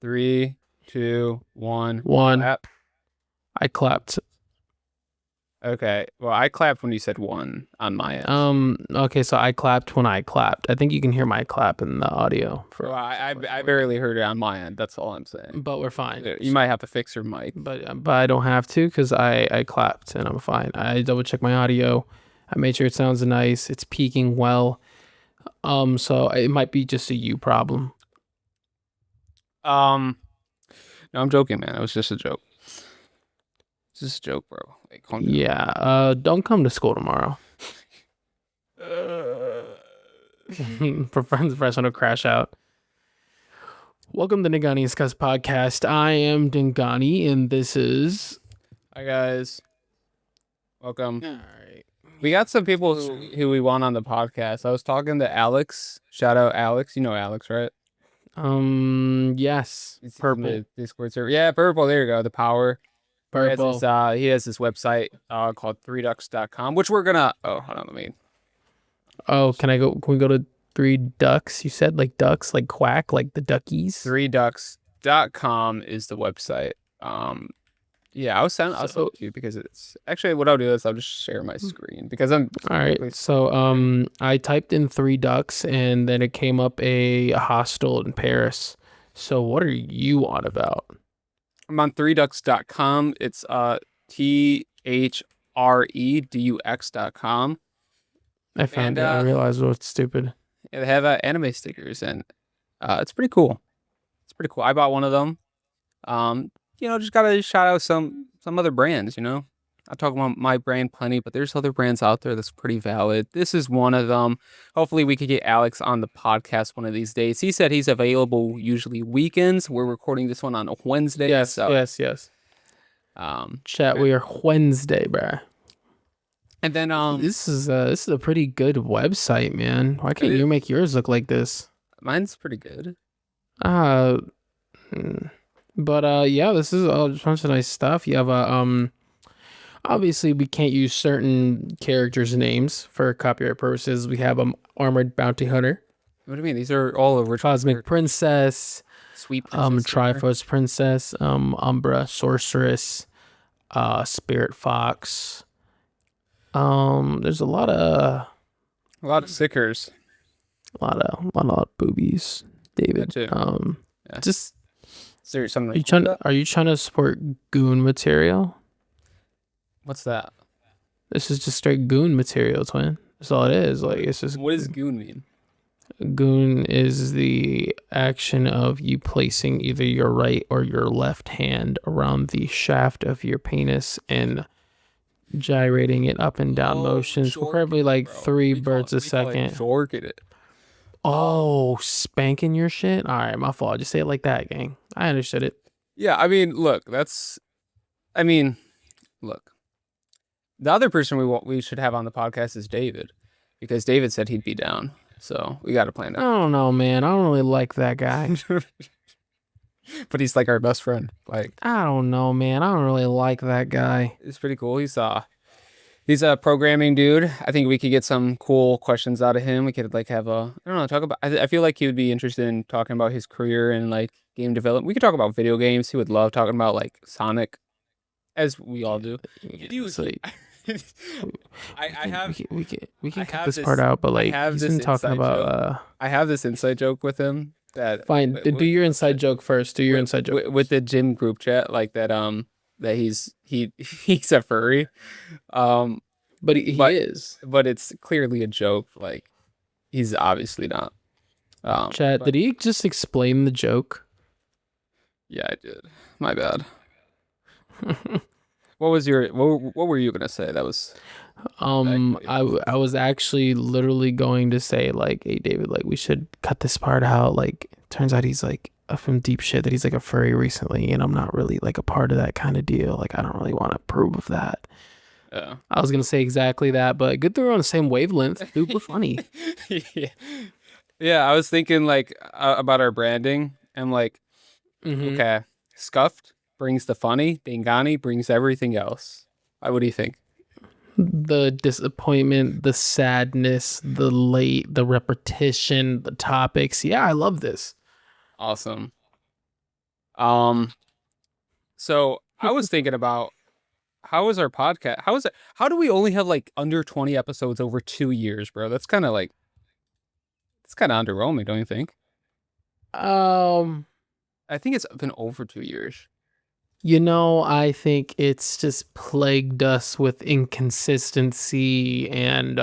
3, 2, 1. One. Clap. I clapped. Okay. Well, I clapped when you said 1 on my end. Okay, so I clapped when I clapped. I think you can hear my clap in the audio. Well, I barely heard it on my end. That's all I'm saying. But we're fine. You might have to fix your mic. But I don't have to because I clapped and I'm fine. I double checked my audio. I made sure it sounds nice. It's peaking well. So it might be just a you problem. No, I'm joking, man. It was just a joke. It's just a joke, bro. Like, calm down. Yeah. Don't come to school tomorrow. For friends fresh on a crash out. Welcome to Dingani's Cuss Podcast. I am Dingani, and this is. Hi guys. Welcome. All right. We got some people who we want on the podcast. I was talking to Alex. Shout out Alex. You know Alex, right? Yes. He's Purple. in the Discord server. Yeah, purple. There you go. The power. Purple. He has this website called ThreDux.com, which we're gonna. Oh, hold on. Let me. Oh, can we go to ThreDux? You said like ducks, like quack, like the duckies. ThreDux.com is the website. Yeah, I'll send it to you because it's actually what I'll do is I'll just share my screen because I'm. All right. So I typed in ThreDux and then it came up a hostel in Paris. So what are you on about? I'm on ThreDux.com. It's ThreDux.com. I found it. I realized what's stupid. They have anime stickers and it's pretty cool. It's pretty cool. I bought one of them. Just gotta shout out some other brands. I talk about my brand plenty, but there's other brands out there that's pretty valid. This is one of them. Hopefully we could get Alex on the podcast one of these days. He said he's available usually weekends. We're recording this one on a Wednesday. Yes. Chat, we are Wednesday, bruh. And then this is a pretty good website, man. Why can't you make yours look like this? Mine's pretty good. But yeah, this is a bunch of nice stuff. You have obviously we can't use certain characters' names for copyright purposes. We have Armored Bounty Hunter. What do you mean? These are all over Cosmic Princess, Sweet Princess, Triforce Princess, Umbra Sorceress, Spirit Fox. There's a lot of stickers, a lot of boobies, David. Yeah. Just is there something are you trying to support goon material? What's that? This is just straight goon material, twin. That's all it is. Like, it's just. What does goon mean? Goon is the action of you placing either your right or your left hand around the shaft of your penis and gyrating it up and down motions, preferably like 3 birds a second. Oh, spanking your shit? All right, my fault. Just say it like that, gang. I understood it. Yeah, look. The other person we should have on the podcast is David, because David said he'd be down. So we got to plan it. I don't know, man. I don't really like that guy. But he's like our best friend. Like, I don't know, man. I don't really like that guy. It's pretty cool. He's a programming dude. I think we could get some cool questions out of him. We could talk about. I feel like he would be interested in talking about his career and like game development. We could talk about video games. He would love talking about like Sonic, as we all do. We can cut this part out, but like he's been talking about. I have this inside joke with him. Fine, do your inside joke first. Do your inside joke with the gym group chat, like that. That he's a furry, but he is. But it's clearly a joke. Like, he's obviously not. Chat, did he just explain the joke? Yeah, I did. My bad. What were you gonna say? That was. I was actually literally going to say like, hey David, like we should cut this part out. Like, turns out he's like from deep shit that he's like a furry recently, and I'm not really like a part of that kind of deal. Like, I don't really want to approve of that. Yeah. I was gonna say exactly that, but good thing we're on the same wavelength. Dude, we're funny. Yeah, I was thinking like about our branding. I'm like, okay, Scuffed brings the funny, Dingani brings everything else. What do you think? The disappointment, the sadness, the repetition, the topics. Yeah, I love this. Awesome. Um, so I was thinking about how is our podcast? How is it? How do we only have like under 20 episodes over 2 years, bro? That's kind of like it's kind of underwhelming, don't you think? Um, I think it's been over 2 years. I think it's just plagued us with inconsistency and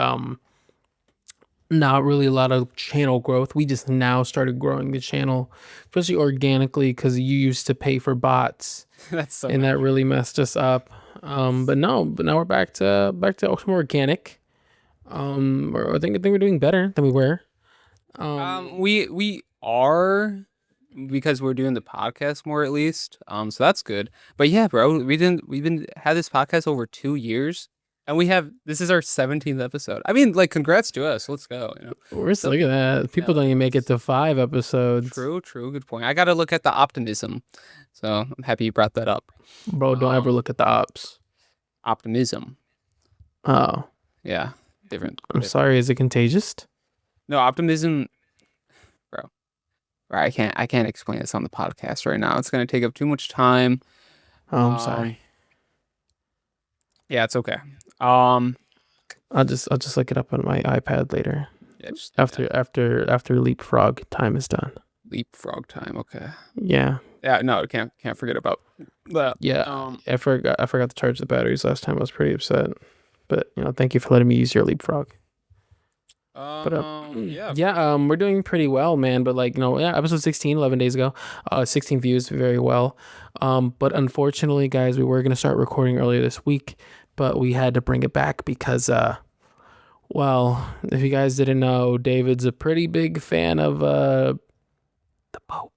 not really a lot of channel growth. We just now started growing the channel, especially organically, because you used to pay for bots, That's so and not that true. really messed us up. But no, but now we're back to more organic. I think we're doing better than we were. We are because we're doing the podcast more at least. So that's good. But yeah, bro, we've been had this podcast over 2 years, and we have this is our 17th episode. I mean, like, congrats to us. Let's go. We're Some look at people, that. yeah, People don't look even at make it us. to 5 episodes, True, good point. I got to look at the optimism. So I'm happy you brought that up. bro. Don't ever Um, look at the ops. Optimism. Oh, Yeah, different, I'm different. sorry. Is it contagious? No, optimism, bro. Right, I can't explain this on the podcast right now. It's gonna take up too much time. Oh, I'm Um, sorry. yeah, it's okay. Um, I'll just look it up on my iPad later. yeah, just do that. After leapfrog time is done. Leapfrog time. Okay. Yeah, Yeah, no, can't forget about that. yeah. I forgot to charge the batteries last time. I was pretty upset. But thank you for letting me use your leapfrog. But Yeah, yeah, we're doing pretty well, man. But like, yeah, episode 16, 11 days ago, 16 views, very well. But unfortunately, guys, we were gonna start recording earlier this week, but we had to bring it back because, well, if you guys didn't know, David's a pretty big fan of the Pope.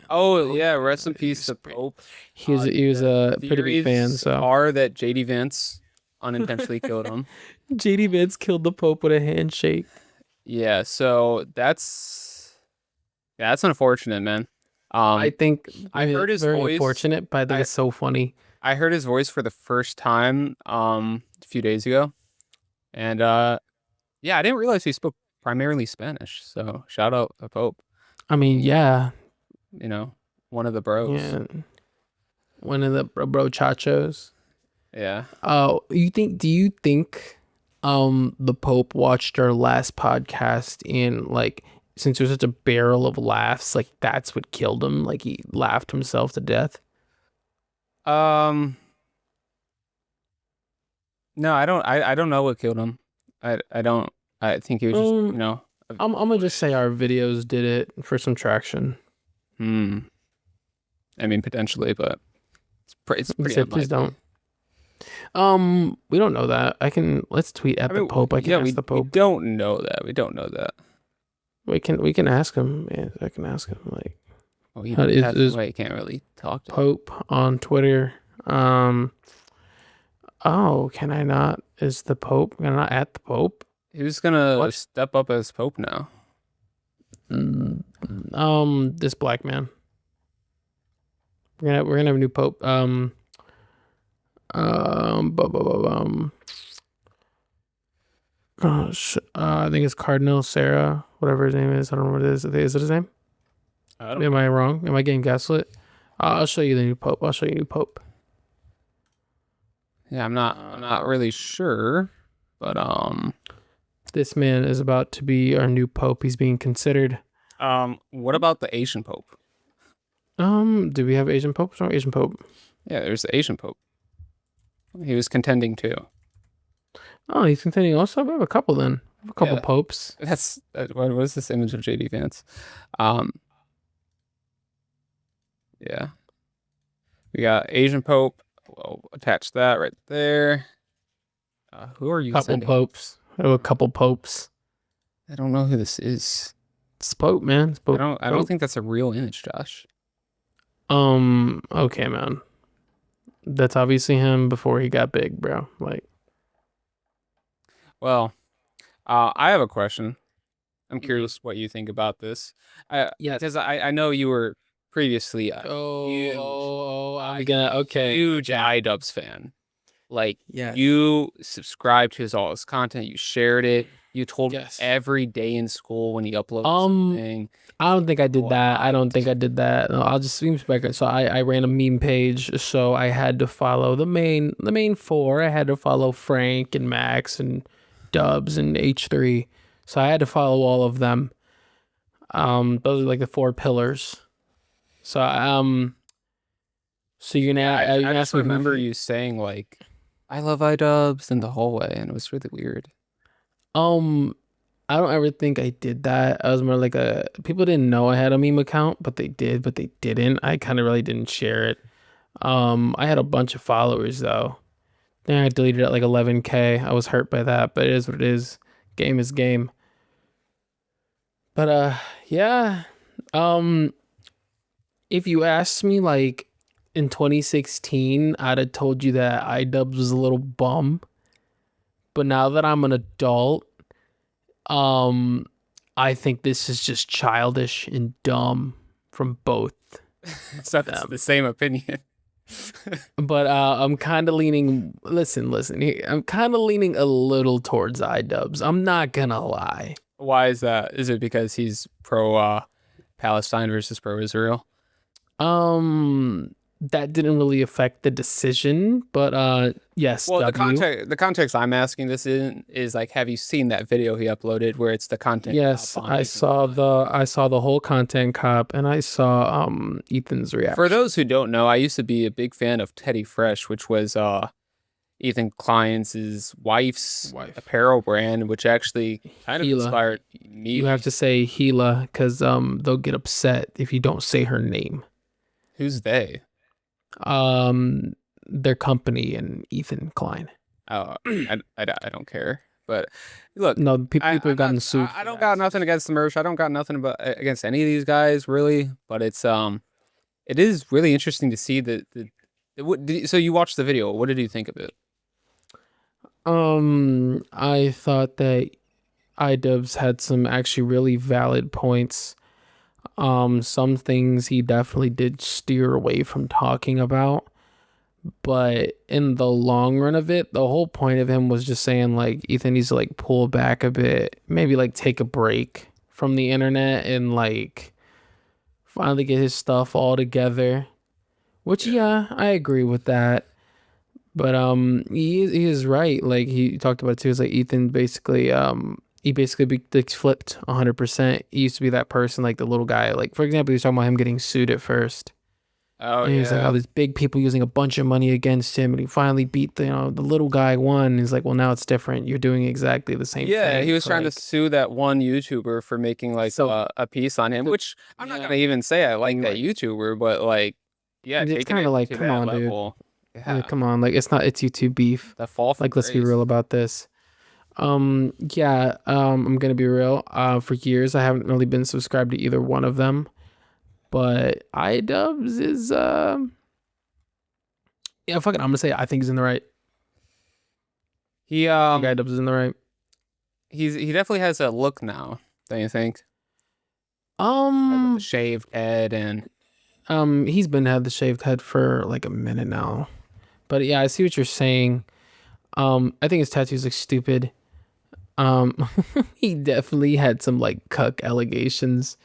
Oh Pope. yeah, rest in peace He's to pretty- Pope. he was The a pretty big fan. theories So are that JD Vance unintentionally killed him. JD Vance killed the Pope with a handshake. Yeah, so that's unfortunate, man. I think I heard his very voice. unfortunate, but I think I it's so funny. I heard his voice for the first time a few days ago, and yeah, I didn't realize he spoke primarily Spanish. So shout out to Pope. I mean, yeah, You know, one of the bros. yeah, one of the chachos. Yeah. Oh, do you think the Pope watched our last podcast and like since there's such a barrel of laughs, like that's what killed him, like he laughed himself to death? Um. No, I don't know what killed him. I don't. I think he was just Um I'm gonna just say footage. our videos did it for some traction. Hmm. I mean, potentially, but it's You pretty said please unlikely. don't. We don't know that. Let's tweet at I the mean, Pope. I can yeah, ask the we Pope. don't know that. We don't know that. We can ask him. Yeah, I can ask him. Like, Well, he how did pass is away. Can't really talk to him. Pope on Twitter? Oh, can I not? Is the Pope? Can I not at the Pope? He was gonna What? step up as Pope now. This black man. We're gonna have a new Pope. Bu- bu- bu- Gosh, I think it's Cardinal Sarah, whatever his name is. I don't know what it is. Is it his name? I don't Am know. I wrong? Am I getting gaslit? I'll show you the new Pope. I'll show you new Pope. Yeah, I'm not really sure, but This man is about to be our new Pope. He's being considered. what about the Asian Pope? Do we have Asian Pope? No, Asian Pope. Yeah, there's the Asian Pope. He was contending too. Oh, he's contending also. We have a couple then. We have a couple Yeah, popes. what is this image of JD Vance? Um, yeah, we got Asian Pope. We'll attach that right there. Who are you Couple sending? popes. We have a couple popes. I don't know who this is. It's Pope, man. It's Pope. I don't think that's a real image, Josh. Okay, man. That's obviously him before he got big, bro. Like, Well, I have a question. I'm curious what you think about this. yeah. Because I know you were previously a I'm gonna. Okay. huge iDubbbz fan. Like Yes. you subscribed to all his content, you shared it, You told Yes. every day in school when he uploaded Um, something. I don't think I did that. I don't What? think I did that. No, I'll just be back. So I ran a meme page, so I had to follow the main four. I had to follow Frank and Max and Dubs and H3. So I had to follow all of them. Those are like the four pillars. So so you're Yeah, gonna I ask just me remember who? you saying like, "I love iDubbbz" in the hallway, and it was really weird. Um, I don't ever think I did that. I was more like a people didn't know I had a meme account, but they did, but they didn't. I kind of really didn't share it. I had a bunch of followers though. Then I deleted it at like 11K. I was hurt by that, but it is what it is. Game is game. But yeah. Um, if you asked me like in 2016, I'd have told you that iDubbbz was a little bum. But now that I'm an adult, um, I think this is just childish and dumb from both So that's them. the same opinion. But I'm kind of leaning. Listen. I'm kind of leaning a little towards iDubbbz. I'm not gonna lie. Why is that? Is it because he's pro Palestine versus pro Israel? That didn't really affect the decision, but yes, Well, W. the context I'm asking this in is like, have you seen that video he uploaded where it's the content Yes, cop on I Ethan saw Klein? the whole content cop, and I saw Ethan's For reaction. those who don't know, I used to be a big fan of Teddy Fresh, which was Ethan Klein's wife's Wife. apparel brand, which actually kind of Gila. inspired me. You have to say Gila because they'll get upset if you don't say her name. Who's they? Um, their company and Ethan Klein. Oh, I don't care. But look, No, people I'm have gotten not, sued. I don't got nothing against the merch. I don't got nothing against any of these guys really. But it is really interesting to see so you watched the video. What did you think of it? I thought that iDubbbz had some actually really valid points. Some things he definitely did steer away from talking about. But in the long run of it, the whole point of him was just saying like Ethan needs to like pull back a bit, maybe like take a break from the internet and like finally get his stuff all together. Which yeah, I agree with that. But he is right. Like he talked about it too. It's like Ethan basically he basically like, flipped 100%. He used to be that person like the little guy. Like for example, he was talking about him getting sued at first. Oh And he's like, yeah. all these big people using a bunch of money against him, and he finally beat the little guy won. And he's like, well, now it's different. You're doing exactly the same Yeah, thing. he was So, trying to like, sue that one YouTuber for making like so a piece on him, the- which I'm not yeah, gonna even say I like and that like YouTuber, but like, yeah, it's taking kind of it like, to come that on, dude. level, Yeah, yeah, come on, like it's YouTube beef. the fall from Like, let's be grace. real about this. Yeah, I'm gonna be real. For years I haven't really been subscribed to either one of them, but iDubbbz is yeah, fuck it. I'm gonna say I think he's in the right. He I think iDubbbz is in the right. he definitely has a look now, don't you think? Like with the Um, shaved head and he's been had the shaved head for like a minute now. But yeah, I see what you're saying. I think his tattoos look stupid. Um, he definitely had some like cuck allegations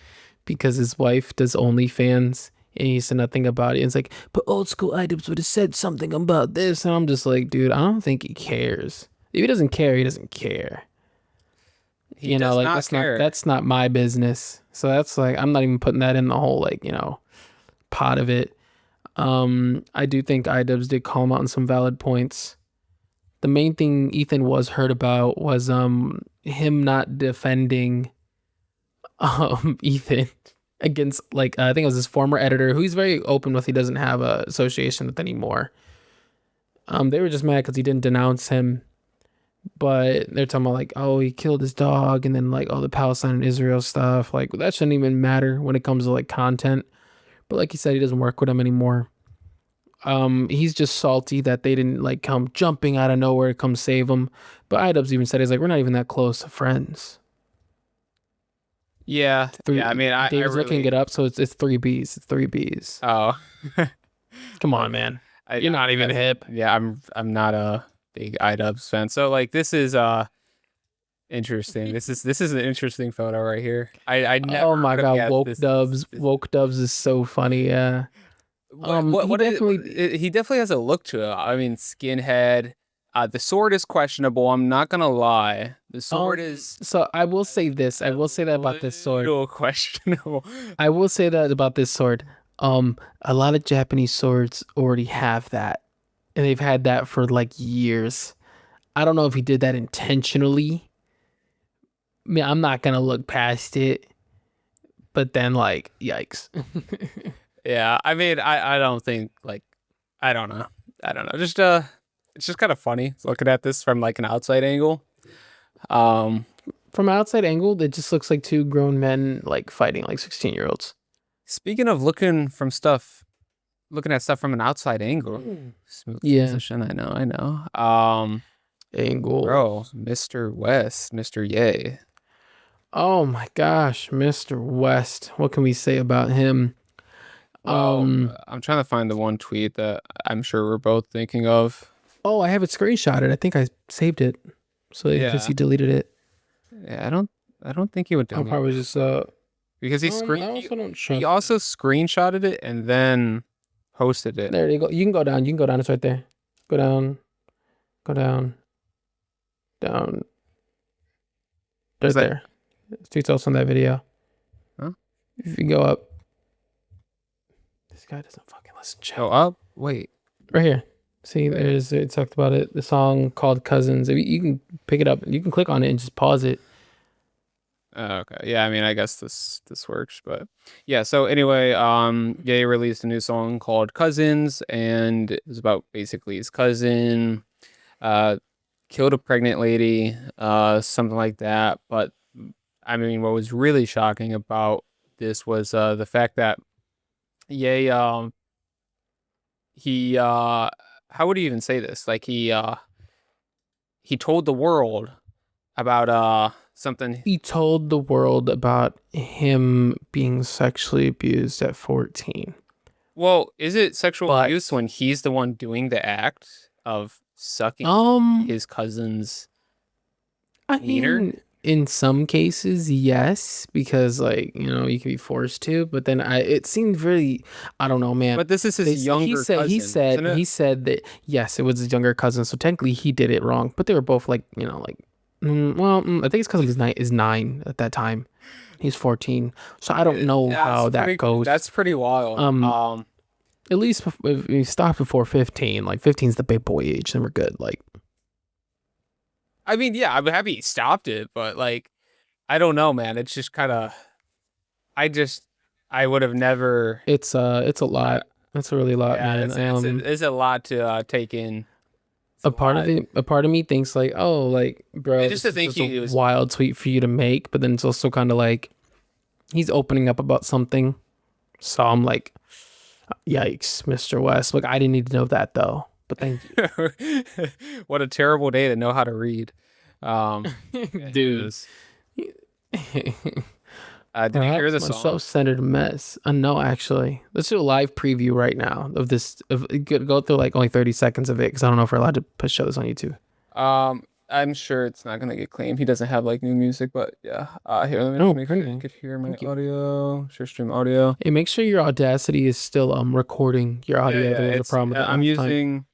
because his wife does OnlyFans and he said nothing about it. And it's like, but old school items would have said something about this. And I'm just like, dude, I don't think he cares. If he doesn't care, he doesn't care. he does Like not care. that's not my business. So that's like I'm not even putting that in the whole like, pot of it. I do think iDubbbz did call him out on some valid points. The main thing Ethan was hurt about was him not defending Ethan against like I think it was his former editor who he's very open with he doesn't have a association with anymore. They were just mad because he didn't denounce him, but they're talking about like, oh, he killed his dog, and then like, oh, the Palestine and Israel stuff. Like that shouldn't even matter when it comes to like content. But like he said, he doesn't work with him anymore. He's just salty that they didn't like come jumping out of nowhere to come save him. But iDubbbz even said he's like, we're not even that close of friends. Yeah, yeah. I mean, I David's looking really it up, so it's three B's. It's three B's. oh, Come on, man. You're not even that's- hip. Yeah, I'm not a big iDubbbz fan. So like this is Interesting. This is an interesting photo right here. I Oh never my would have god, guessed woke this is dubs. this. Woke dubs is so funny. Yeah. He What is definitely. he definitely has a look to it. I mean, skinhead. The sword is questionable. I'm not gonna lie. The sword is So I will say this. I a will say that about this sword. little questionable. I will say that about this sword. A lot of Japanese swords already have that, and they've had that for like years. I don't know if he did that intentionally. I mean, I'm not gonna look past it, but then like, yikes. Yeah, I mean, I don't think like I don't know. I don't know. Just it's just kind of funny looking at this from like an outside angle. Um, From outside angle, it just looks like two grown men like fighting like 16-year-olds. Speaking of looking at stuff from an outside angle. Smooth Yeah, transition. I know. angle. Bro, Mr. West, Mr. Yay. Oh my gosh, Mr. West. What can we say about him? Well, Um, I'm trying to find the one tweet that I'm sure we're both thinking of. oh, I have it screenshotted. I think I saved it. So because Yeah. he deleted it. Yeah, I don't think he would I'll delete probably it just because he I screen also don't he trust. also screenshotted it and then posted it. There you go. You can go down. You can go down. It's right there. Go down. Go down. Down. They're Is that there. Tweets also on that video. huh? If you go up, this guy doesn't fucking listen. Go Chill. up? Wait. Right here. See, Wait. there's it talked about it. The song called Cousins. You can pick it up. You can click on it and just pause it. Okay. Yeah, I mean, I guess this works, but yeah, so anyway, Ye released a new song called Cousins, and it was about basically his cousin uh killed a pregnant lady, something like that. But I mean, what was really shocking about this was the fact that Ye he how would he even say this? Like he told the world about something. He told the world about him being sexually abused at 14. Well, is it sexual But abuse when he's the one doing the act of sucking um his cousin's I wiener? mean, in some cases, yes, because like you can be forced to. But then it seemed really, I don't know, man. But this is his He younger said cousin, isn't it? he said that yes, it was his younger cousin. So technically, he did it wrong. But they were both like I think his cousin is nine at that time. He's 14, so I don't know Yeah, how that goes. that's pretty wild. Um, at least if we stop before 15, like 15 is the big boy age, then we're good. Like I mean, yeah, I'm happy he stopped it, but like, I don't know, man. It's just kind of, I just, I would have never. it's a Uh, lot. It's a really lot, yeah, man. it's a lot to take in. It's a lot. A part of me thinks like, oh, like, bro, Just this to is think just a he was. wild tweet for you to make, but then it's also kind of like he's opening up about something. So I'm like, yikes, Mr. West. Like, I didn't need to know that though. But thank What a terrible day to know how to read. you, It dude. is. Did you hear Perhaps the my song? self-centered mess. No, actually, let's do a live preview right now of this. Go through like only 30 seconds of it because I don't know if we're allowed to show this on YouTube. I'm sure it's not gonna get claimed. He doesn't have like new music, but yeah. Here, let me Oh, make sure you printing. could hear my Thank you. audio. Share stream audio. Hey, make sure your Audacity is still recording your Yeah, audio. yeah. There was a It's problem with it I'm last time. using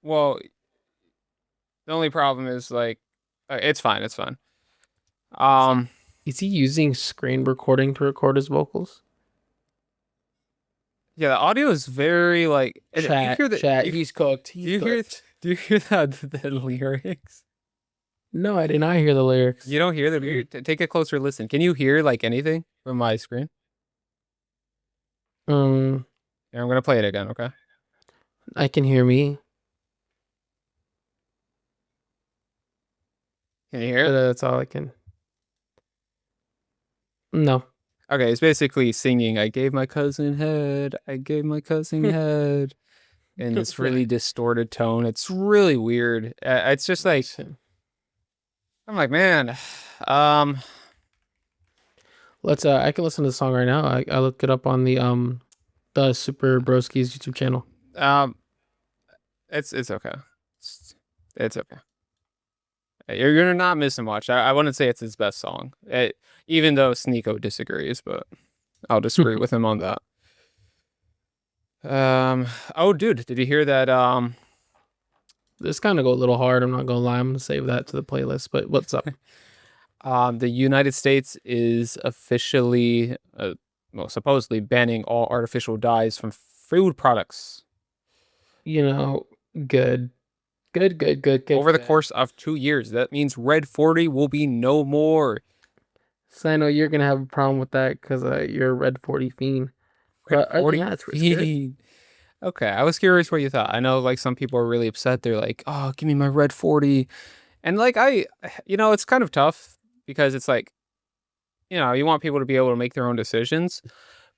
well, the only problem is like it's fine, it's fine. Um Is he using screen recording to record his vocals? yeah, the audio is very like do you hear the Chat. He's cooked. do He's you hear cooked. do you hear the lyrics? No, I did not hear the lyrics. You don't hear the lyrics? Take a closer listen. Can you hear like anything from my screen? Um, Yeah, I'm gonna play it again, okay? I can hear me. Can you hear But it? that's all I can. No. Okay, it's basically singing, I gave my cousin head, I gave my cousin head, in this really distorted tone. It's really weird. It's just like, I'm like, man, um, Let's I can listen to the song right now. I looked it up on the Super Broski's YouTube channel. um, it's okay. It's okay. You're not missing much. I wouldn't say it's his best song, even though Sneeko disagrees, but I'll disagree with him on that. Oh, dude, did you hear that? This kind of go a little hard. I'm not gonna lie. I'm gonna save that to the playlist. But what's up? The United States is officially, well, supposedly banning all artificial dyes from food products You know, good, good. over the course of 2 years. That means Red 40 will be no more. So I know you're gonna have a problem with that because you're a Red 40 fiend. Red But 40? yeah, it's good. Okay, I was curious what you thought. I know like some people are really upset. They're like, "Oh, give me my Red 40." And like it's kind of tough because it's like, you want people to be able to make their own decisions.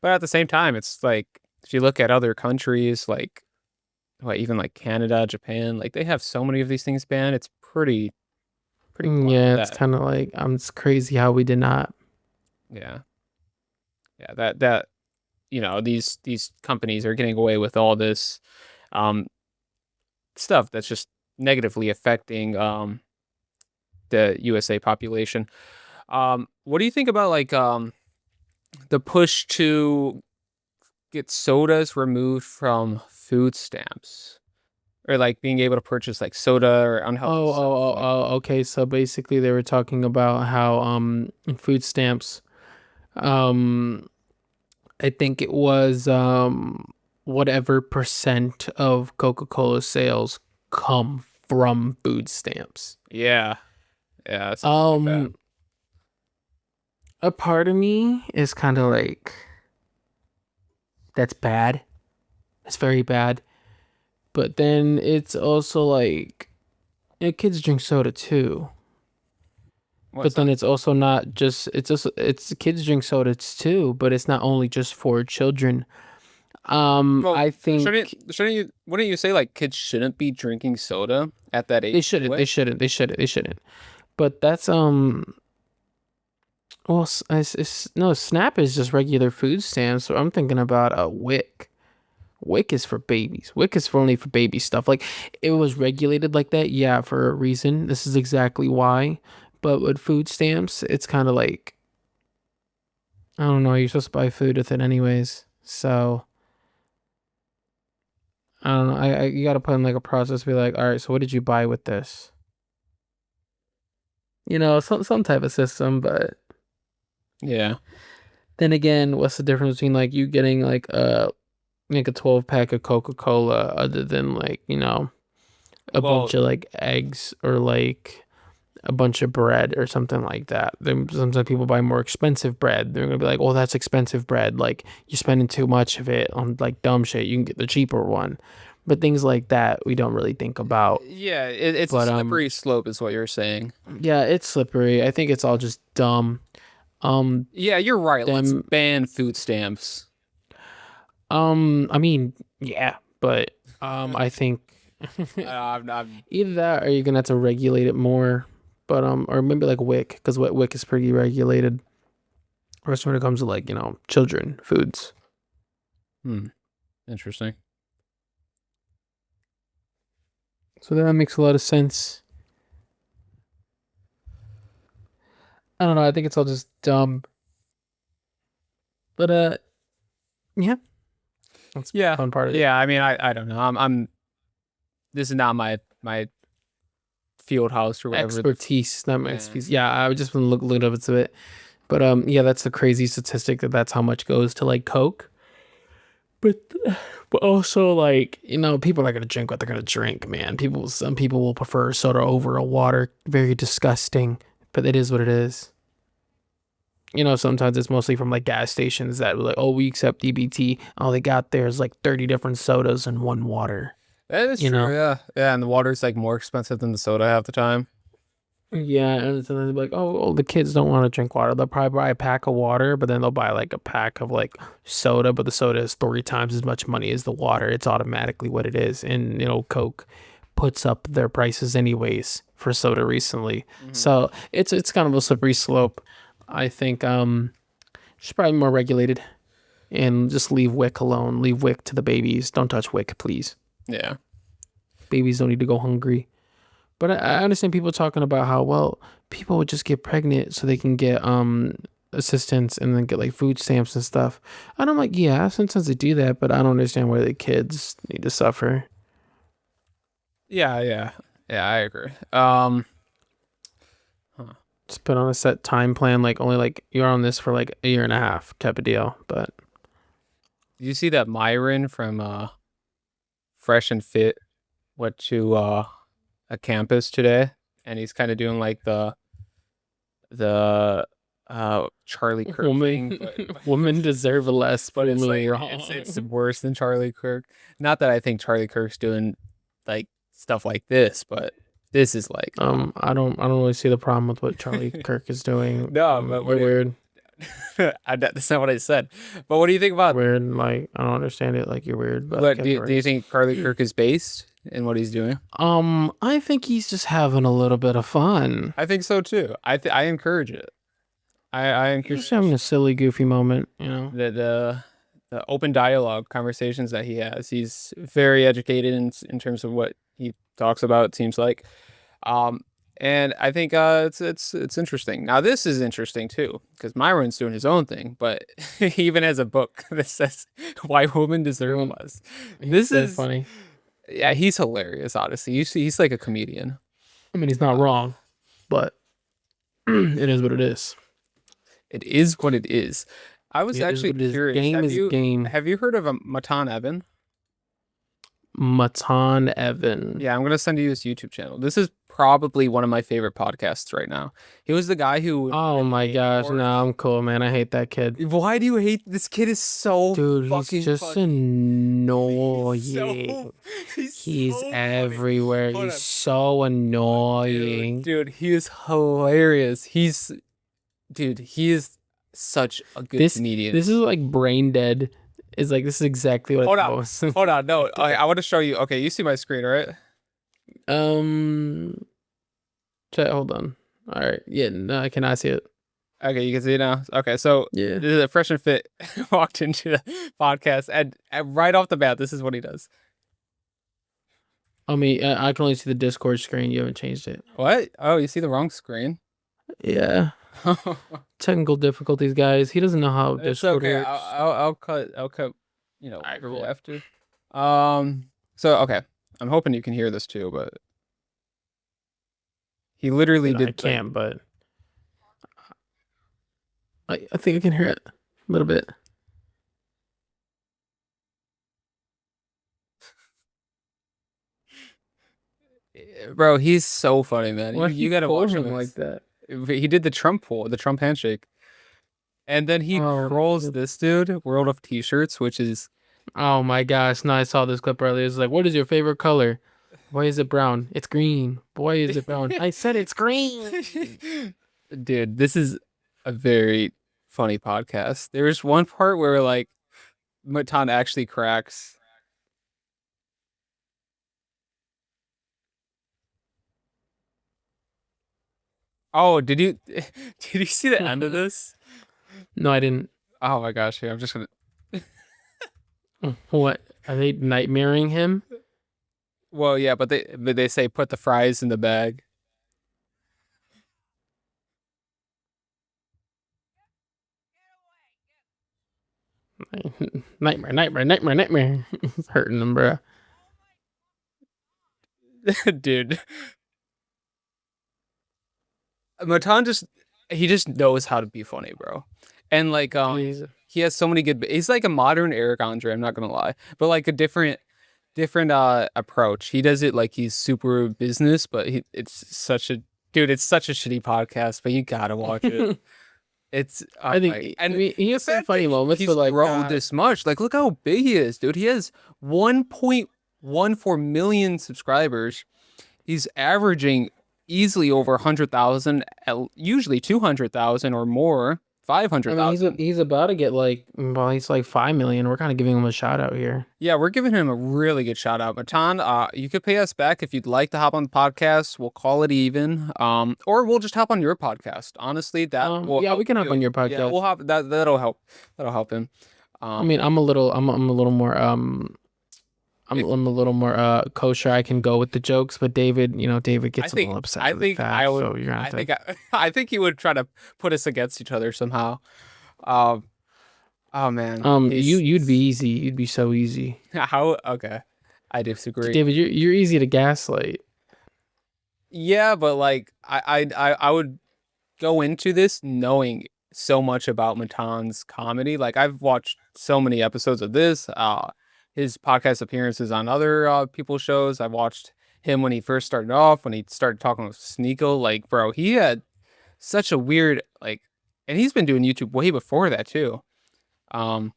But at the same time, it's like if you look at other countries like what even like Canada, Japan, like they have so many of these things banned. It's pretty Yeah, it's that kind of like it's crazy how we did not. yeah. Yeah, that these companies are getting away with all this um stuff that's just negatively affecting the USA population. What do you think about like the push to get sodas removed from food stamps or like being able to purchase like soda or unhealthy stuff like Okay. So basically, they were talking about how in food stamps, um, I think it was whatever percent of Coca-Cola sales come from food stamps. yeah, yeah, something like that. Um, a part of me is kind of like that's bad. It's very bad. But then it's also like kids drink soda too. What's But then that? it's also not just it's kids drink soda too, but it's not only just for children. Well, I shouldn't think shouldn't you wouldn't you say like kids shouldn't be drinking soda at that age anyway? they shouldn't. But that's well, no, Snap is just regular food stamps. So I'm thinking about a WIC. WIC is for babies. WIC is for only for baby stuff. Like it was regulated like that, yeah, for a reason. This is exactly why. But with food stamps, it's kind of like I don't know. You're supposed to buy food with it anyways, so I don't know. You got to put in like a process. Be like, all right, so what did you buy with this? Some type of system. But Yeah. then again, what's the difference between like you getting like a 12 pack of Coca Cola, other than like a Well, bunch of like eggs or like a bunch of bread or something like that. Then sometimes people buy more expensive bread. They're gonna be like, "Oh, that's expensive bread. Like you're spending too much of it on like dumb shit. You can get the cheaper one." But things like that we don't really think about. yeah, it's a But slippery slope, is what you're saying. yeah, it's slippery. I think it's all just dumb. Um, Yeah, you're right. Let's them. ban food stamps. I mean, yeah, but I think I'm either that or you're gonna have to regulate it more. But or maybe like WIC, because what WIC is pretty regulated. Especially when it comes to like children foods. Interesting. So that makes a lot of sense. I don't know. I think it's all just dumb. But yeah, that's the Yeah, fun part of it. yeah. I mean, I don't know. I'm. This is not my field house or whatever. Expertise, not my Yeah. expertise. Yeah, I just want to look up into it. But yeah, that's the crazy statistic that's how much goes to like Coke. But but also like people are gonna drink what they're gonna drink, man. Some people will prefer soda over a water. Very disgusting, but it is what it is. Sometimes it's mostly from like gas stations that were like, oh, we accept DBT. All they got there is like 30 different sodas and one water. That is You true. know? Yeah, yeah. And the water's like more expensive than the soda half the time. Yeah, and so they're like, oh, the kids don't want to drink water. They'll probably buy a pack of water, but then they'll buy like a pack of like soda, but the soda is 3 times as much money as the water. It's automatically what it is. And Coke puts up their prices anyways for soda recently. So it's kind of a slippery slope. I think should probably be more regulated and just leave WIC alone. Leave WIC to the babies. Don't touch WIC, please. Yeah. Babies don't need to go hungry. But I understand people talking about how, well, people would just get pregnant so they can get assistance and then get like food stamps and stuff. And I'm like, yeah, sometimes they do that, but I don't understand why the kids need to suffer. Yeah, yeah, yeah. I agree. Huh. Just put on a set time plan, like only like you're on this for like a year and a half type of deal. But Did you see that Myron from Fresh and Fit went to a campus today, and he's kind of doing like the Charlie Kirk thing, women but women deserve less. but Prove it's me like wrong. it's worse than Charlie Kirk. Not that I think Charlie Kirk's doing like stuff like this, but this is like I don't really see the problem with what Charlie Kirk is doing. no, but You're weird. that's not what I said. But what do you think about Weird. Like I don't understand it. Like you're weird, but what get the do you right. think Charlie Kirk is based in what he's doing? I think he's just having a little bit of fun. I think so too. I encourage it. I He's just having encourage a silly, goofy moment, you know. the open dialogue conversations that he has. He's very educated in terms of what he talks about, it seems like. Um, and I think it's interesting. Now this is interesting too, because Myron's doing his own thing, but he even has a book that says why women deserve less. He's This so is funny. yeah, he's hilarious, honestly. He's like a comedian. I mean, he's not wrong, but it is what it is. It is what it is. I was It is actually what it is. curious. Game is game. Have you heard of a Matan Evan? Matan Evan. Yeah, I'm gonna send you his YouTube channel. This is probably one of my favorite podcasts right now. He was the guy who Oh my gosh, no, I'm cool, man. I hate that kid. Why do you hate this kid? Is so Dude, fucking he's just funny. annoying. He's He's so funny. everywhere. Hold He's on. so annoying. Dude, he is hilarious. He is such a good This comedian. this is like brain dead. Is like this is exactly what Hold it on. was. Hold on. No, I want to show you. Okay, you see my screen, right? um Chat, hold on. All right. Yeah, no, I cannot see it. Okay, you can see it now. Okay, so Yeah. this is a Fresh and Fit walked into the podcast, and right off the bat, this is what he does. I mean, I can only see the Discord screen. You haven't changed it. What? Oh, you see the wrong screen. Yeah. Technical difficulties, guys. He doesn't know how It's Discord okay. works. I'll cut. I'll cut. You know, Alright, whatever we cool. have to. So okay, I'm hoping you can hear this too, but he literally I did. like- can't, but I think I can hear it a little bit. Bro, he's so funny, man. Why You gotta watch him like that. He did the Trump poll, the Trump handshake, and then he Oh, trolls dude. this dude, World of T-shirts, which is Oh my gosh! No, I saw this clip earlier. It's like, what is your favorite color? Why is it brown? It's green. Why is it brown? I said it's green. dude. This is a very funny podcast. There's one part where like Matan actually cracks. Oh, did you did you see the end of this? No, I didn't. Oh my gosh, here I'm just gonna. What are they nightmaring him? Well, yeah, but they say put the fries in the bag. Nightmare, nightmare, nightmare, nightmare. It's hurting him, bro. Dude, Matan he just knows how to be funny, bro. And like Please. he has so many good he's like a modern Eric Andre, I'm not gonna lie. But like a different approach. He does it like he's super business, but it's such a dude, it's such a shitty podcast, but you gotta watch it. It's I think, and I mean, he has some funny moments, he's but like, grown God. this much. Like, look how big he is, dude. He has 1.14 million subscribers. He's averaging easily over 100,000, usually 200,000 or more, I mean, 500,000. he's about to get like, well, he's like 5 million. We're kind of giving him a shout out here. Yeah, we're giving him a really good shout out. Matan, you could pay us back if you'd like to hop on the podcast. We'll call it even. Or we'll just hop on your podcast. Honestly, that will Yeah, help we can hop you. on your Yeah, podcast. we'll hop that'll help. That'll help him. I mean, I'm a little more I'm a little more kosher. I can go with the jokes, but David, David I gets a think little upset I really think I fast. would. So you're gonna I have to. think I think he would try to put us against each other somehow. Um. Oh man, You'd be easy. You'd be so easy. how okay. I disagree. David, you're easy to gaslight. Yeah, but like I would go into this knowing so much about Matan's comedy. Like I've watched so many episodes of this, his podcast appearances on other people's shows. I watched him when he first started off, when he started talking with Sneeko. Like, bro, he had such a weird like, and he's been doing YouTube way before that too. Um,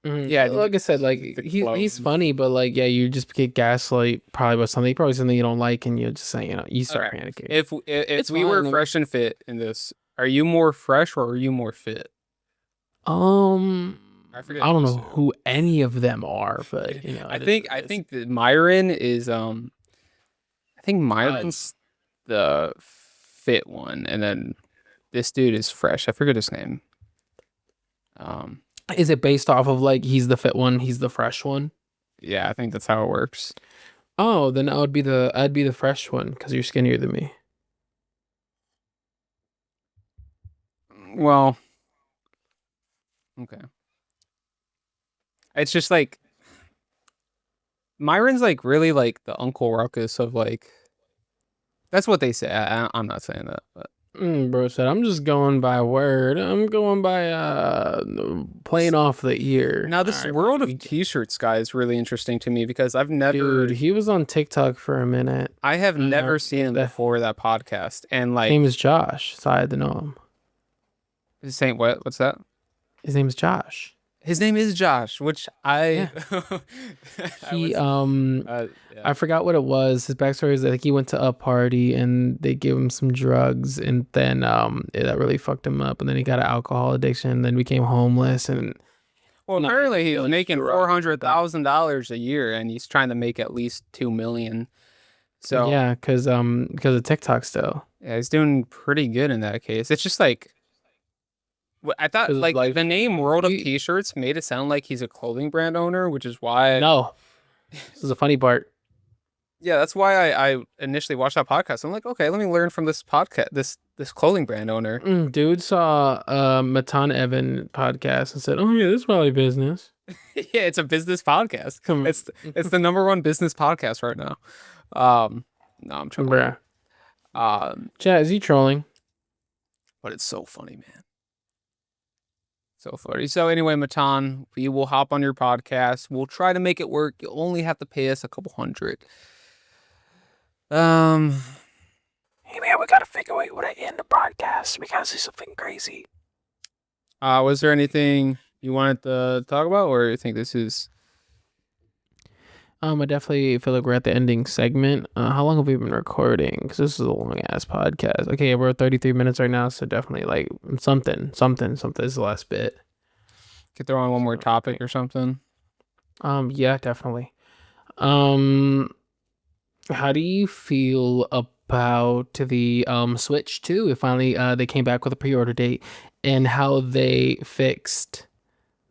yeah, Like I said, like the he's clone. funny, but like yeah, you just get gaslight probably about something you don't like, and you're just saying you start Okay, panicking. if It's we were fine. fresh and fit in this, are you more fresh or are you more fit? Um, I I forget don't who's know who any of them are, but it is what it I is. think that Myron is I think Uh, Myron's the fit one, and then this dude is fresh. I forget his name. Um, is it based off of like he's the fit one, he's the fresh one? yeah, I think that's how it works. Oh, then I'd be the fresh one because you're skinnier than me. Well, okay. It's just like Myron's like really like the Uncle Ruckus of like that's what they say. I'm not saying that, but Bro said, I'm just going by word. I'm going by playing off the ear. now All this right, world of t-shirts guy is really interesting to me because dude, he was on TikTok for a minute. I have never Uh, seen him the, before that podcast, and his name like is Josh, so I had to know him. his saying what's that? His name is Josh. His name is Josh, which Yeah. I He was yeah. I forgot what it was. His backstory is that like, he went to a party and they gave him some drugs, and then that really fucked him up, and then he got an alcohol addiction, and then became homeless, and Well, no, apparently he's really making grew up. $400,000 a year, and he's trying to make at least 2 million. So Yeah, because of TikTok still. yeah, he's doing pretty good in that case. It's just like I thought Because of like life. the name World of You- T-shirts made it sound like he's a clothing brand owner, which is why No, this is the funny part. yeah, that's why I initially watched that podcast. I'm like, okay, let me learn from this podcast, this clothing brand owner. Dude saw Matan Evan podcast and said, "Oh yeah, this is probably business." Yeah, it's a business podcast. Come, It's the number one business podcast right now. No, I'm trolling. bruh. Chat, is he trolling? But it's so funny, man. So funny. So anyway, Matan, we will hop on your podcast. We'll try to make it work. You only have to pay us a couple hundred. Hey man, we gotta figure out what to end the broadcast. We gotta say something crazy. Was there anything you wanted to talk about, or you think this is? I definitely feel like we're at the ending segment. How long have we been recording? Because this is a long ass podcast. Okay, we're at 33 minutes right now, so definitely like something. This is the last bit. Could throw on one more topic or something. Yeah, definitely. How do you feel about the Switch 2? It finally they came back with a pre-order date, and how they fixed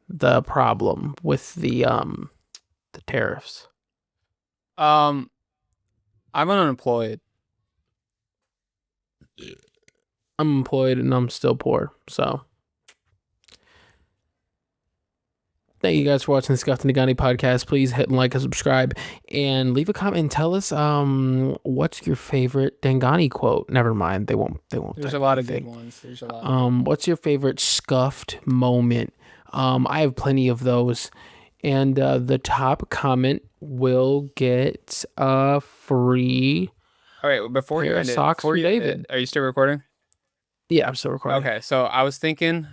the problem with the tariffs. I'm unemployed. I'm employed and I'm still poor, so thank you guys for watching the Scuffed and Nagani podcast. Please hit like and subscribe and leave a comment and tell us what's your favorite Dangani quote. Never mind, they won't There's type a lot of anything. good ones. There's a lot. What's your favorite scuffed moment? I have plenty of those. And the top comment will get a free All right, before you pair of end it, socks before for you David. are you still recording? Yeah, I'm still recording. Okay, so I was thinking,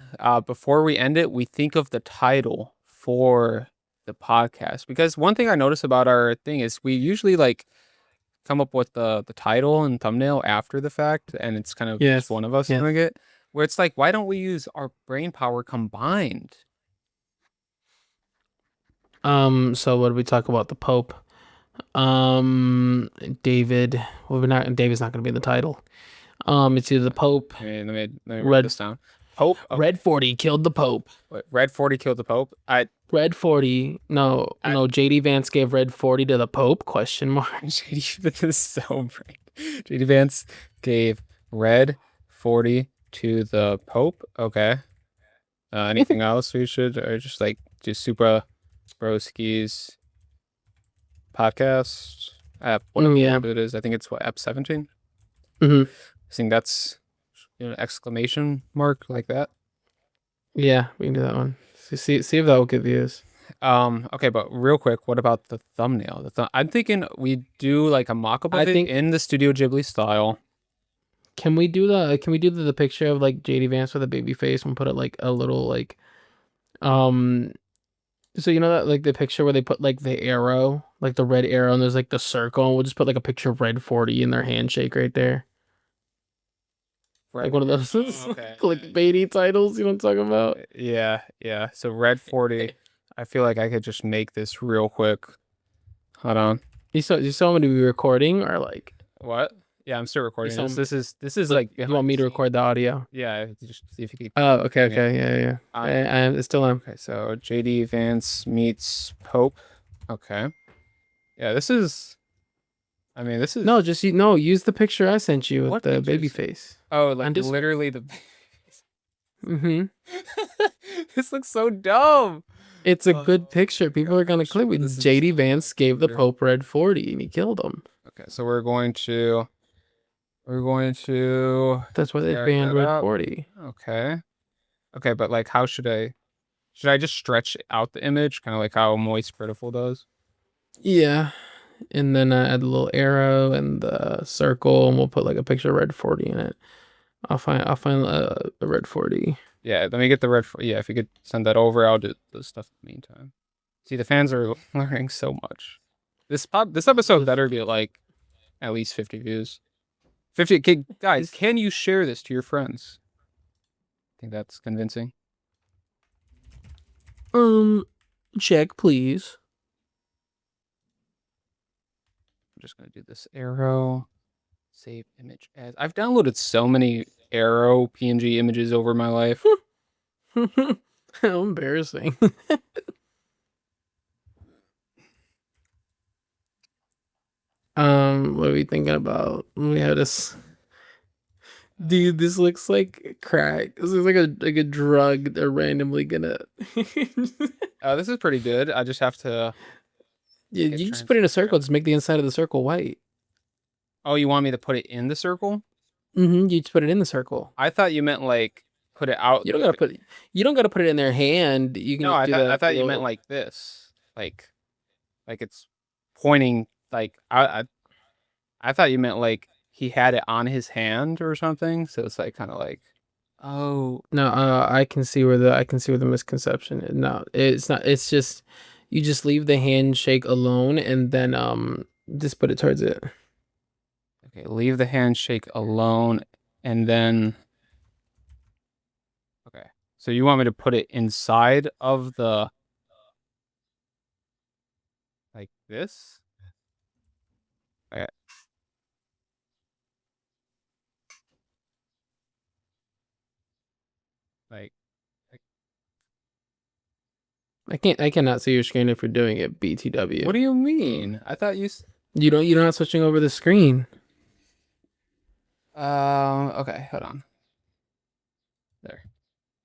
before we end it, we think of the title for the podcast, because one thing I notice about our thing is we usually like come up with the title and thumbnail after the fact, and it's kind of just one of us Yes. doing it. Where it's like, why don't we use our brain power combined? So what did we talk about? The Pope. David. Well, David's not gonna be in the title. It's either the Pope, Let me write Red this down. Pope. Okay. Red 40 killed the Pope. Wait, Red 40 killed the Pope. Red 40. No, JD Vance gave Red 40 to the Pope? Question mark. JD, this is so bright. JD Vance gave Red 40 to the Pope. Okay. Anything else we should, or just like just Super Broski's podcast app, whatever it is. I think it's what, app 17. I think that's exclamation mark like that. Yeah, we can do that one. See if that will get views. Okay, but real quick, what about the thumbnail? I'm thinking we do like a mock-up of it in the Studio Ghibli style. Can we do the picture of like JD Vance with a baby face and put it like a little like so you know that like the picture where they put like the arrow, like the red arrow, and there's like the circle, and we'll just put like a picture of Red 40 in their handshake right there. Like one of those clickbaity titles, you know what I'm talking about? Yeah. So Red 40, I feel like I could just make this real quick. Hold on. You saw me to be recording or like what? Yeah, I'm still recording this. This is like you want me to record the audio? Yeah, just see if you can. Oh, okay, yeah. I still am. Okay, so JD Vance meets Pope. Okay. Yeah, this is. I mean, this is use the picture I sent you with the baby face. Oh, like literally the. This looks so dumb. It's a good picture. People are gonna click with JD Vance gave the Pope Red 40 and he killed him. Okay, so we're going to. That's why they banned Red 40. Okay, but like, how should I just stretch out the image, kind of like how Moist Prettiful does? Yeah, and then add a little arrow and the circle, and we'll put like a picture of Red 40 in it. I'll find the Red 40. Yeah, let me get the Red 40. Yeah, if you could send that over, I'll do the stuff in the meantime. See, the fans are learning so much. This episode better be like at least 50 views. 50. Okay, guys, can you share this to your friends? I think that's convincing. Check, please. I'm just gonna do this arrow. Save image as. I've downloaded so many arrow PNG images over my life. How embarrassing. What are we thinking about? We have this. Dude, this looks like crack. This looks like a drug they're randomly gonna. This is pretty good. I just have to. Yeah, you just put it in a circle. Just make the inside of the circle white. Oh, you want me to put it in the circle? You just put it in the circle. I thought you meant like put it out. You don't gotta put it in their hand. You can. No, I thought you meant like this, like it's pointing. Like I thought you meant like he had it on his hand or something. So it's like kind of like, oh no, I can see where the misconception is. No, it's not. It's just you just leave the handshake alone and then just put it towards it. Okay, leave the handshake alone and then. Okay, so you want me to put it inside of the. Like this? Okay. Like I cannot see your screen if you're doing it, BTW. What do you mean? I thought you're not switching over the screen. Okay, hold on. There.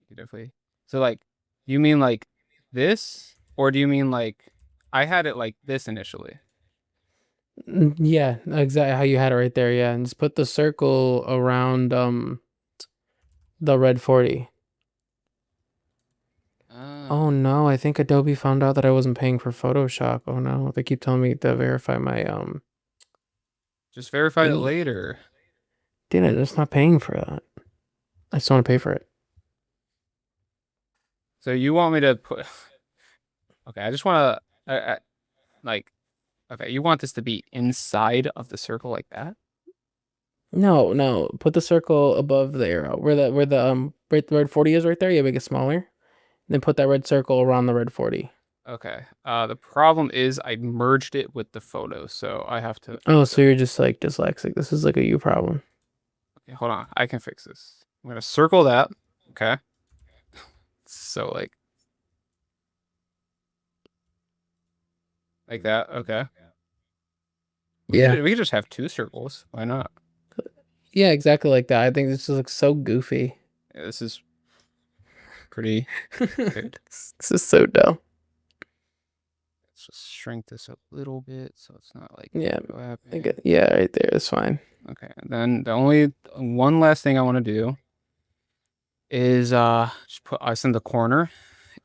Definitely. So like, you mean like this, or do you mean like I had it like this initially? Yeah, exactly how you had it right there. Yeah, and just put the circle around the Red 40. Oh no, I think Adobe found out that I wasn't paying for Photoshop. Oh no, they keep telling me to verify my Just verify it later. Dude, I'm just not paying for that. I just want to pay for it. So you want me to put? Okay, I just want to like. Okay, you want this to be inside of the circle like that? No. Put the circle above the arrow where the Red 40 is right there. You make it smaller. Then put that red circle around the Red 40. Okay. The problem is I merged it with the photo, so I have to. Oh, so you're just like dyslexic. This is like a you problem. Okay, hold on. I can fix this. I'm gonna circle that Okay. So like that. Okay. Yeah. We could just have 2 circles. Why not? Yeah, exactly like that. I think this just looks so goofy. Yeah, this is pretty good. This is so dumb. Let's just shrink this a little bit so it's not like Yeah. overlapping. Yeah, right there. It's fine. Okay. And then the only one last thing I want to do is just put us in the corner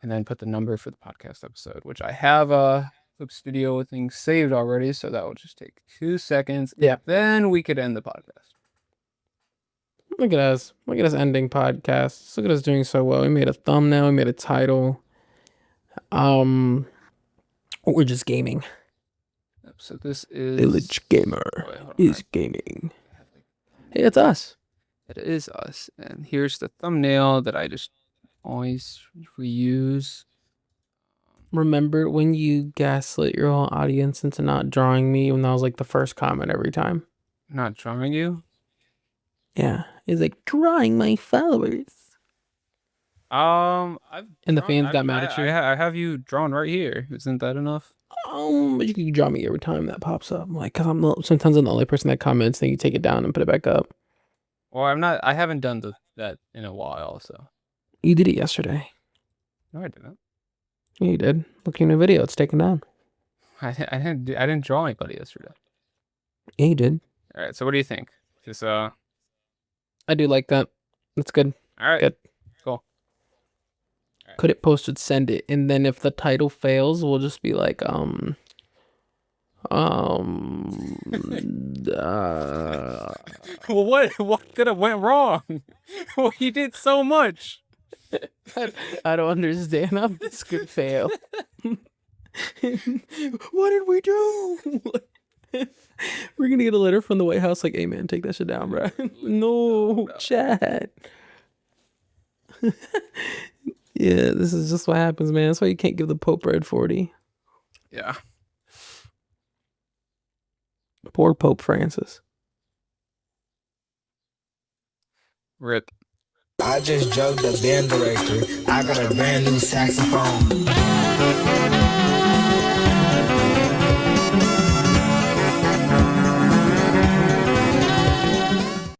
and then put the number for the podcast episode, which I have a Clip Studio thing saved already, so that will just take 2 seconds. Yeah. Then we could end the podcast. Look at us. Look at us ending podcasts. Look at us doing so well. We made a thumbnail. We made a title. We're just gaming. So this is Village Gamer is gaming. Hey, it's us. It is us. And here's the thumbnail that I just always reuse. Remember when you gaslit your whole audience into not drawing me when that was like the first comment every time? Not drawing you? Yeah. It's like drawing my followers. I've And the drawn- fans I- got mad at you. I have you drawn right here. Isn't that enough? But you can draw me every time that pops up. Like, cause sometimes I'm the only person that comments, then you take it down and put it back up. Well, I haven't done that in a while, so. You did it yesterday. No, I didn't. Yeah, you did. Look in the video, it's taken down. I didn't draw anybody yesterday. Yeah, you did. All right, so what do you think? Just I do like that. That's good. all right. Good. Cool. Could it posted send it, and then if the title fails, we'll just be like Well, what could have went wrong? Well, you did so much. I don't understand how this could fail. What did we do? We're gonna get a letter from the White House like, hey man, take that shit down, bro. No, chat. Yeah, this is just what happens, man. That's why you can't give the Pope red 40. Yeah. Poor Pope Francis. Rip. I just jugged the band director. I got a brand new saxophone.